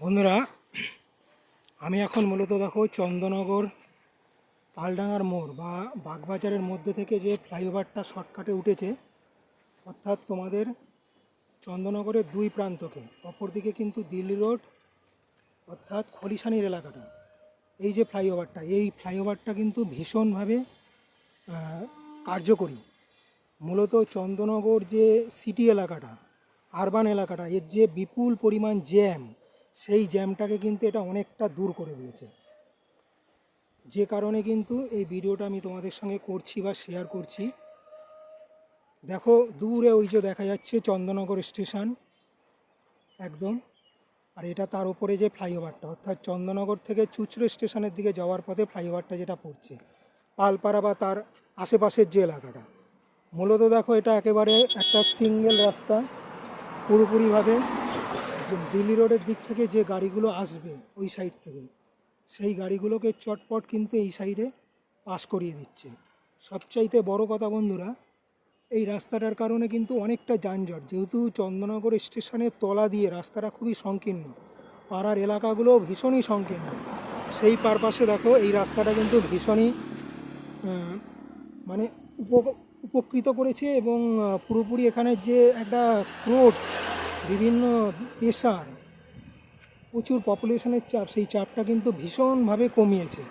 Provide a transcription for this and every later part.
বন্ধুরা, আমি এখন মূলত দেখো চন্দননগর তালডাঙার মোড় বা বাগবাজারের মধ্যে থেকে যে ফ্লাইওভারটা শর্টকাটে উঠেছে, অর্থাৎ তোমাদের চন্দননগরের দুই প্রান্তকে, অপরদিকে কিন্তু দিল্লি রোড অর্থাৎ খলিশানির এলাকাটা, এই যে ফ্লাইওভারটা, এই ফ্লাইওভারটা কিন্তু ভীষণভাবে কার্যকরী। মূলত চন্দননগর যে সিটি এলাকাটা, আরবান এলাকাটা, এর যে বিপুল পরিমাণ জ্যাম, সেই জ্যামটাকে কিন্তু এটা অনেকটা দূর করে দিয়েছে। যে কারণে কিন্তু এই ভিডিওটা আমি তোমাদের সঙ্গে করছি বা শেয়ার করছি। দেখো দূরে ওই যে দেখা যাচ্ছে চন্দননগর স্টেশন একদম, আর এটা তার উপরে যে ফ্লাইওভারটা, অর্থাৎ চন্দননগর থেকে চুঁচড়ো স্টেশনের দিকে যাওয়ার পথে ফ্লাইওভারটা যেটা পড়ছে, পালপাড়া বা তার আশেপাশের যে এলাকাটা। মূলত দেখো এটা একেবারে একটা সিঙ্গেল রাস্তা, পুরোপুরিভাবে যে দিল্লি রোডের দিক থেকে যে গাড়িগুলো আসবে ওই সাইড থেকে, সেই গাড়িগুলোকে চটপট কিন্তু এই সাইডে পাস করিয়ে দিচ্ছে। সবচাইতে বড় কথা বন্ধুরা, এই রাস্তাটার কারণে কিন্তু অনেকটা যানজট, যেহেতু চন্দননগর স্টেশনের তলা দিয়ে রাস্তাটা খুবই সংকীর্ণ, পাড়ার এলাকাগুলো ভীষণই সংকীর্ণ, সেই পারপাসে দেখো এই রাস্তাটা কিন্তু ভীষণই মানে উপকৃত করেছে। এবং পুরোপুরি এখানের যে একটা ক্রোড, বিভিন্ন পেশার প্রচুর পপুলেশনের চাপ, সেই চাপটা কিন্তু ভীষণভাবে কমিয়েছে।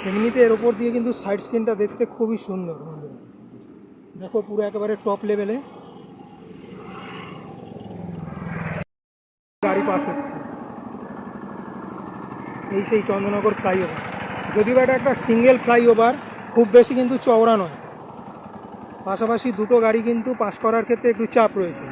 এমনিতে এর ওপর দিয়ে কিন্তু সাইড সিনটা দেখতে খুবই সুন্দর বন্ধুরা। দেখো পুরো একেবারে টপ লেভেলে গাড়ি পাস হচ্ছে। এই সেই চন্দননগর ফ্লাইওভার, যদিও এটা একটা সিঙ্গেল ফ্লাইওভার, খুব বেশি কিন্তু চওড়া নয়, পাশাপাশি দুটো গাড়ি কিন্তু পাস করার ক্ষেত্রে একটু চাপ রয়েছে।